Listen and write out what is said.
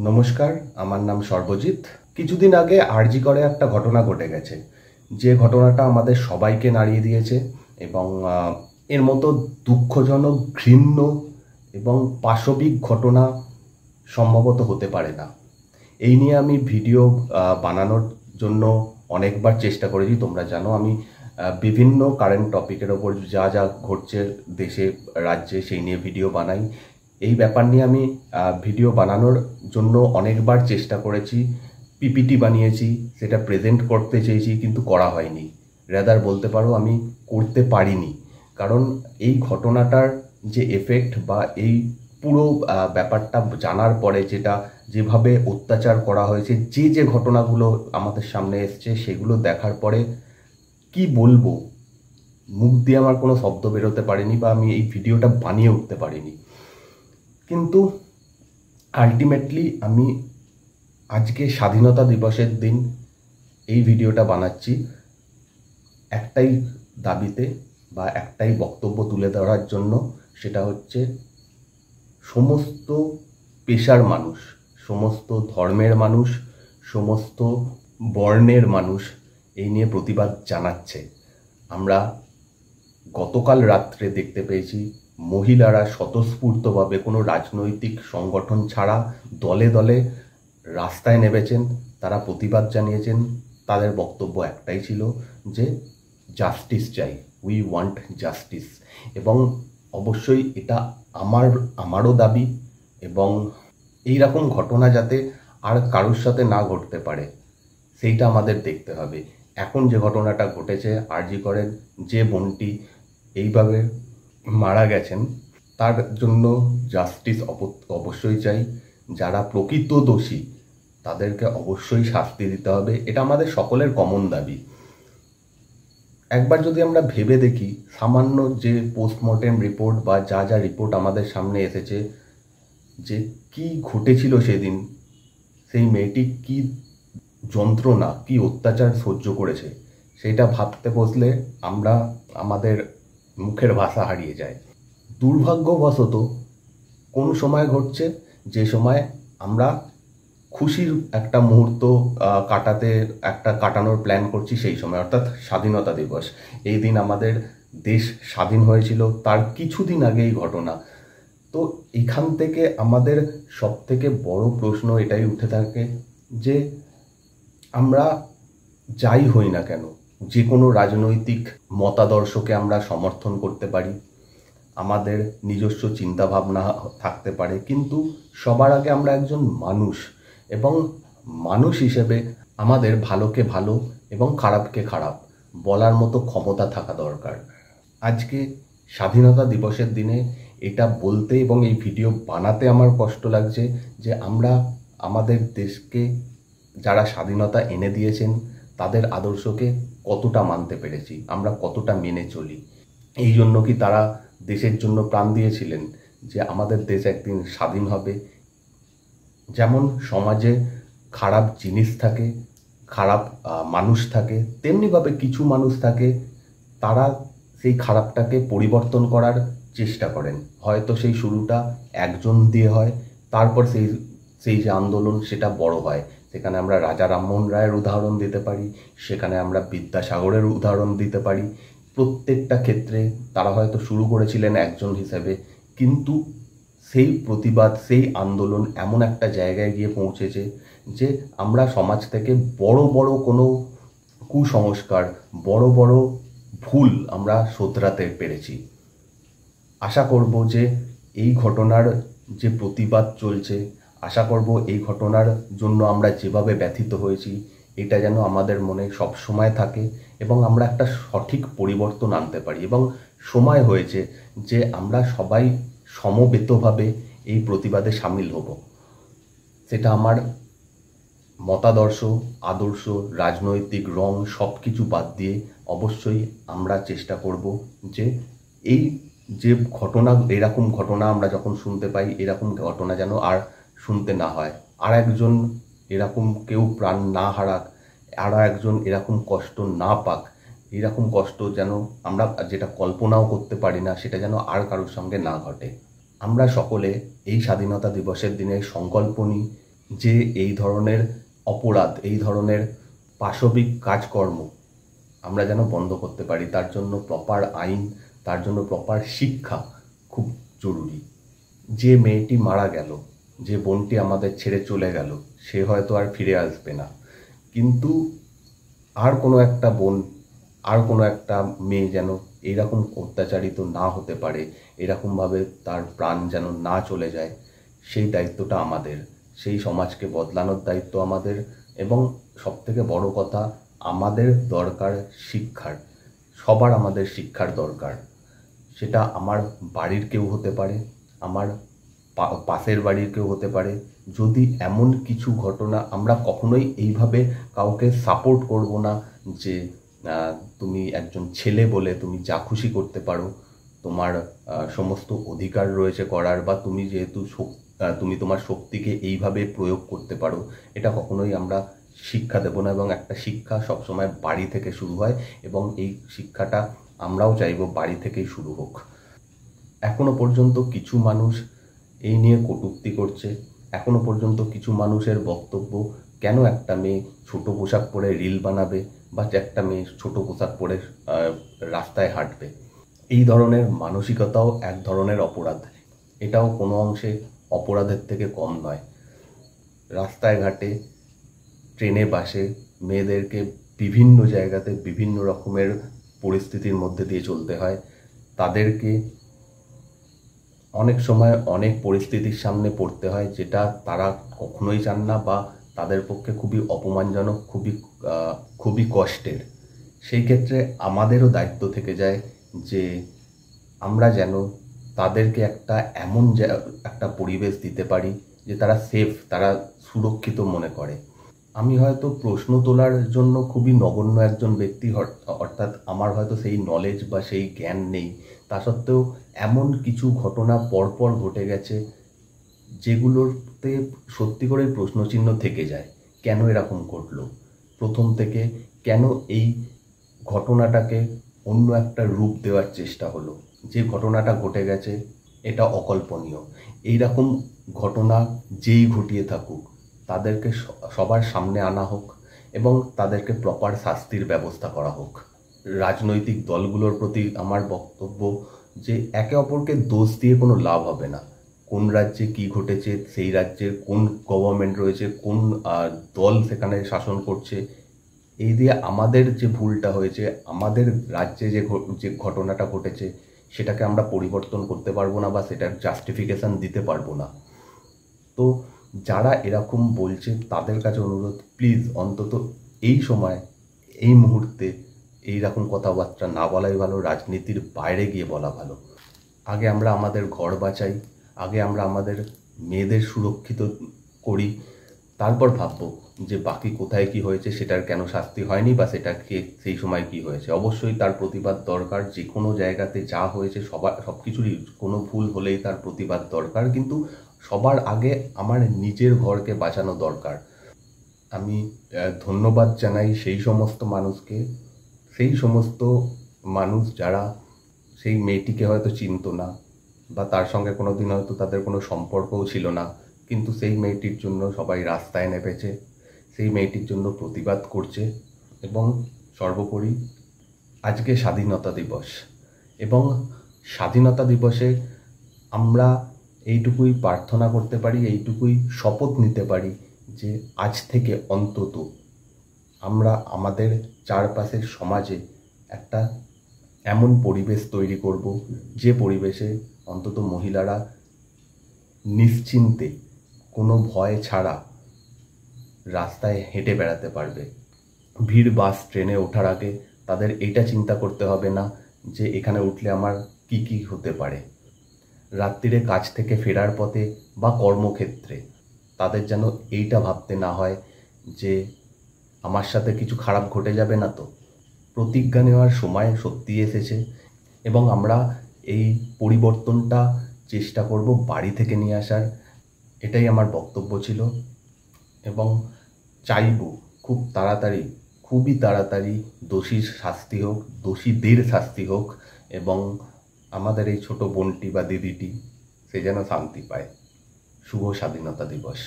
নমস্কার, আমার নাম সর্বজিৎ। কিছুদিন আগে আরজি করে একটা ঘটনা ঘটে গেছে, যে ঘটনাটা আমাদের সবাইকে নাড়িয়ে দিয়েছে এবং এর মতো দুঃখজনক, ঘৃণ্য এবং পাশবিক ঘটনা সম্ভবত হতে পারে না। এই নিয়ে আমি ভিডিও বানানোর জন্য অনেকবার চেষ্টা করেছি। তোমরা জানো আমি বিভিন্ন কারেন্ট টপিকের ওপর যা যা ঘটছে দেশে রাজ্যে সেই নিয়ে ভিডিও বানাই। এই ব্যাপার নিয়ে আমি ভিডিও বানানোর জন্য অনেকবার চেষ্টা করেছি, পিপিটি বানিয়েছি, সেটা প্রেজেন্ট করতে চেয়েছি, কিন্তু করা হয়নি। রাদার বলতে পারো আমি করতে পারিনি, কারণ এই ঘটনাটার যে এফেক্ট বা এই পুরো ব্যাপারটা জানার পরে যেভাবে অত্যাচার করা হয়েছে, যে ঘটনাগুলো আমাদের সামনে এসছে, সেগুলো দেখার পরে কি বলবো, মুখ দিয়ে আমার কোনো শব্দ বেরোতে পারেনি বা আমি এই ভিডিওটা বানিয়ে উঠতে পারিনি। কিন্তু আলটিমেটলি আমি আজকে স্বাধীনতা দিবসের দিন এই ভিডিওটা বানাচ্ছি একটাই দাবিতে বা একটাই বক্তব্য তুলে ধরার জন্য। সেটা হচ্ছে সমস্ত পেশার মানুষ, সমস্ত ধর্মের মানুষ, সমস্ত বর্ণের মানুষ এই নিয়ে প্রতিবাদ জানাচ্ছে। আমরা গতকাল রাত্রে দেখতে পেয়েছি মহিলারা স্বতঃস্ফূর্তভাবে কোনো রাজনৈতিক সংগঠন ছাড়া দলে দলে রাস্তায় নেমেছেন, তারা প্রতিবাদ জানিয়েছেন। তাদের বক্তব্য একটাই ছিল যে জাস্টিস চাই, উই ওয়ান্ট জাস্টিস। এবং অবশ্যই এটা আমারও দাবি, এবং এই রকম ঘটনা যাতে আর কারোর সাথে না ঘটতে পারে সেইটা আমাদের দেখতে হবে। এখন যে ঘটনাটা ঘটেছে, আরজি করের যে বোনটি এইভাবে মারা গেছেন, তার জন্য জাস্টিস অবশ্যই চাই। যারা প্রকৃত দোষী তাদেরকে অবশ্যই শাস্তি দিতে হবে, এটা আমাদের সকলের কমন দাবি। একবার যদি আমরা ভেবে দেখি, সামান্য যে পোস্টমর্টেম রিপোর্ট বা যা রিপোর্ট আমাদের সামনে এসেছে, যে কি ঘটেছিল সেদিন, সেই মেয়েটি কি যন্ত্রণা, কি অত্যাচার সহ্য করেছে, সেটা ভাবতে বসলে আমাদের মুখের ভাষা হারিয়ে যায়। দুর্ভাগ্যবশত কোন সময় ঘটছে, যে সময় আমরা খুশির একটা মুহূর্ত কাটানোর প্ল্যান করছি, সেই সময় অর্থাৎ স্বাধীনতা দিবস। এই দিন আমাদের দেশ স্বাধীন হয়েছিল, তার কিছুদিন আগে এই ঘটনা। তো এখান থেকে আমাদের সব থেকে বড় প্রশ্ন এটাই উঠে থাকে যে আমরা যাই হই না কেন, যে কোনো রাজনৈতিক মতাদর্শকে আমরা সমর্থন করতে পারি, আমাদের নিজস্ব চিন্তাভাবনা থাকতে পারে, কিন্তু সবার আগে আমরা একজন মানুষ, এবং মানুষ হিসেবে আমাদের ভালোকে ভালো এবং খারাপকে খারাপ বলার মতো ক্ষমতা থাকা দরকার। আজকে স্বাধীনতা দিবসের দিনে এটা বলতে এবং এই ভিডিও বানাতে আমার কষ্ট লাগছে যে আমরা আমাদের দেশকে যারা স্বাধীনতা এনে দিয়েছেন তাদের আদর্শকে কতটা মানতে পেরেছি, আমরা কতটা মেনে চলি। এই জন্য কি তারা দেশের জন্য প্রাণ দিয়েছিলেন যে আমাদের দেশ একদিন স্বাধীন হবে? যেমন সমাজে খারাপ জিনিস থাকে, খারাপ মানুষ থাকে, তেমনিভাবে কিছু মানুষ থাকে তারা সেই খারাপটাকে পরিবর্তন করার চেষ্টা করেন। হয়তো সেই শুরুটা একজন দিয়ে হয়, তারপর সেই যে আন্দোলন সেটা বড় হয়। সেখানে আমরা রাজা রামমোহন রায়ের উদাহরণ দিতে পারি, সেখানে আমরা বিদ্যাসাগরের উদাহরণ দিতে পারি। প্রত্যেকটা ক্ষেত্রে তারা হয়তো শুরু করেছিলেন একজন হিসেবে, কিন্তু সেই প্রতিবাদ, সেই আন্দোলন এমন একটা জায়গায় গিয়ে পৌঁছেছে যে আমরা সমাজ থেকে বড় বড় কোনো কুসংস্কার, বড় বড় ভুল আমরা শোধরাতে পেরেছি। আশা করব যে এই ঘটনার যে প্রতিবাদ চলছে, আশা করব এই ঘটনার জন্য আমরা যেভাবে ব্যথিত হয়েছি এটা যেন আমাদের মনে সব সময় থাকে এবং আমরা একটা সঠিক পরিবর্তন আনতে পারি। এবং সময় হয়েছে যে আমরা সবাই সমবেতভাবে এই প্রতিবাদে সামিল হব। সেটা আমার মতাদর্শ, আদর্শ, রাজনৈতিক রং সব কিছু বাদ দিয়ে অবশ্যই আমরা চেষ্টা করব যে এই যে ঘটনা, এরকম ঘটনা আমরা যখন শুনতে পাই, এরকম ঘটনা যেন আর শুনতে না হয়, আর একজন এরকম কেউ প্রাণ না হারাক, আর একজন এরকম কষ্ট না পাক। এরকম কষ্ট যেন আমরা যেটা কল্পনাও করতে পারি না, সেটা যেন আর কারোর সঙ্গে না ঘটে। আমরা সকলে এই স্বাধীনতা দিবসের দিনে সংকল্প নিই যে এই ধরনের অপরাধ, এই ধরনের পাশবিক কাজকর্ম আমরা যেন বন্ধ করতে পারি, তার জন্য প্রপার আইন, তার জন্য প্রপার শিক্ষা খুব জরুরি। যে মেয়েটি মারা গেল, যে বোনটি আমাদের ছেড়ে চলে গেল, সে হয়তো আর ফিরে আসবে না, কিন্তু আর কোনো একটা বোন, আর কোনো একটা মেয়ে যেন এইরকম অত্যাচারিত না হতে পারে, এরকমভাবে তার প্রাণ যেন না চলে যায়, সেই দায়িত্বটা আমাদের। সেই সমাজকে বদলানোর দায়িত্ব আমাদের। এবং সবথেকে বড় কথা, আমাদের দরকার শিক্ষার। সবার আমাদের শিক্ষার দরকার। সেটা আমার বাড়ির কেউ হতে পারে, আমার পাশের বাড়ির কেউ হতে পারে। যদি এমন কিছু ঘটনা, আমরা কখনোই এইভাবে কাউকে সাপোর্ট করব না যে তুমি একজন ছেলে বলে তুমি যা খুশি করতে পারো, তোমার সমস্ত অধিকার রয়েছে করার, বা তুমি যেহেতু তুমি তোমার শক্তিকে এইভাবে প্রয়োগ করতে পারো, এটা কখনোই আমরা শিক্ষা দেব না। এবং একটা শিক্ষা সবসময় বাড়ি থেকে শুরু হয়, এবং এই শিক্ষাটা আমরাও চাইব বাড়ি থেকেই শুরু হোক। এখনো পর্যন্ত কিছু মানুষ এই নিয়ে কটূক্তি করছে। এখনো পর্যন্ত কিছু মানুষের বক্তব্য, কেন একটা মেয়ে ছোট পোশাক পরে রিল বানাবে, বা একটা মেয়ে ছোট পোশাক পরে রাস্তায় হাঁটবে। এই ধরনের মানসিকতাও এক ধরনের অপরাধ। এটাও কোনো অংশে অপরাধের থেকে কম নয়। রাস্তায় ঘাটে, ট্রেনে, বাসে মেয়েদেরকে বিভিন্ন জায়গাতে বিভিন্ন রকমের পরিস্থিতির মধ্যে দিয়ে চলতে হয়। তাদেরকে অনেক সময় অনেক পরিস্থিতির সামনে পড়তে হয়, যেটা তারা কখনোই চান না, বা তাদের পক্ষে খুবই অপমানজনক, খুবই কষ্টের। সেই ক্ষেত্রে আমাদেরও দায়িত্ব থেকে যায় যে আমরা যেন তাদেরকে এমন একটা পরিবেশ দিতে পারি যে তারা সেফ, তারা সুরক্ষিত মনে করে। আমি হয়তো প্রশ্ন তোলার জন্য খুবই নগণ্য একজন ব্যক্তি, অর্থাৎ আমার হয়তো সেই নলেজ বা সেই জ্ঞান নেই। তা সত্ত্বেও এমন কিছু ঘটনা পরপর ঘটে গেছে যেগুলোতে সত্যি করে প্রশ্নচিহ্ন থেকে যায়। কেন এরকম ঘটলো? প্রথম থেকে কেন এই ঘটনাটাকে অন্য একটা রূপ দেওয়ার চেষ্টা হলো? যে ঘটনাটা ঘটে গেছে এটা অকল্পনীয়। এইরকম ঘটনা যেই ঘটিয়ে থাকুক, তাদেরকে সবার সামনে আনা হোক, এবং তাদেরকে প্রপার শাস্তির ব্যবস্থা করা হোক। রাজনৈতিক দলগুলোর প্রতি আমার বক্তব্য যে একে অপরকে দোষ দিয়ে কোনো লাভ হবে না। কোন রাজ্যে কি ঘটেছে, সেই রাজ্যের কোন গভর্নমেন্ট রয়েছে, কোন দল সেখানে শাসন করছে, এই দিয়ে আমাদের যে ভুলটা হয়েছে, আমাদের রাজ্যে যে ঘটনাটা ঘটেছে, সেটাকে আমরা পরিবর্তন করতে পারবো না, বা সেটার জাস্টিফিকেশন দিতে পারবো না। তো যারা এরকম বলছে তাদের কাছে অনুরোধ, প্লিজ অন্তত এই সময়, এই মুহূর্তে এইরকম কথাবার্তা না বলাই ভালো, রাজনীতির বাইরে গিয়ে বলা ভালো। আগে আমরা আমাদের ঘর বাঁচাই, আগে আমরা আমাদের মেয়েদের সুরক্ষিত করি, তারপর ভাববো যে বাকি কোথায় কি হয়েছে, সেটার কেন শাস্তি হয়নি, বা সেটাকে সেই সময় কি হয়েছে। অবশ্যই তার প্রতিবাদ দরকার, যে কোনো জায়গাতে যা হয়েছে সব কিছুরই কোনো ভুল হলেই তার প্রতিবাদ দরকার, কিন্তু সবার আগে আমার নিজের ঘরকে বাঁচানো দরকার। আমি ধন্যবাদ জানাই সেই সমস্ত মানুষকে, সেই সমস্ত মানুষ যারা সেই মেয়েটিকে হয়তো চিনতো না, বা তার সঙ্গে কোনোদিন হয়তো তাদের কোনো সম্পর্কও ছিল না, কিন্তু সেই মেয়েটির জন্য সবাই রাস্তায় নেমেছে, সেই মেয়েটির জন্য প্রতিবাদ করছে। এবং সর্বোপরি আজকে স্বাধীনতা দিবস, এবং স্বাধীনতা দিবসে আমরা এইটুকুই প্রার্থনা করতে পারি, এইটুকুই শপথ নিতে পারি যে আজ থেকে অন্তত আমরা আমাদের চারপাশের সমাজে একটা এমন পরিবেশ তৈরি করব, যে পরিবেশে অন্তত মহিলারা নিশ্চিন্তে, কোনো ভয় ছাড়া রাস্তায় হেঁটে বেড়াতে পারবে। ভিড় বাস ট্রেনে ওঠার আগে তাদের এটা চিন্তা করতে হবে না যে এখানে উঠলে আমার কি কি হতে পারে। রাত্রিরে কাজ থেকে ফেরার পথে বা কর্মক্ষেত্রে তাদের যেন এইটা ভাবতে না হয় যে আমার সাথে কিছু খারাপ ঘটে যাবে না তো। প্রতিজ্ঞা নেওয়ার সময় সত্যি এসেছে, এবং আমরা এই পরিবর্তনটা চেষ্টা করব বাড়ি থেকে নিয়ে আসার। এটাই আমার বক্তব্য ছিল, এবং চাইব খুব তাড়াতাড়ি, খুবই তাড়াতাড়ি দোষীর শাস্তি হোক, দোষীদের শাস্তি হোক, এবং আমাদের এই ছোট বোনটি বা দিদিটি সে যেন শান্তি পায়। শুভ স্বাধীনতা দিবস।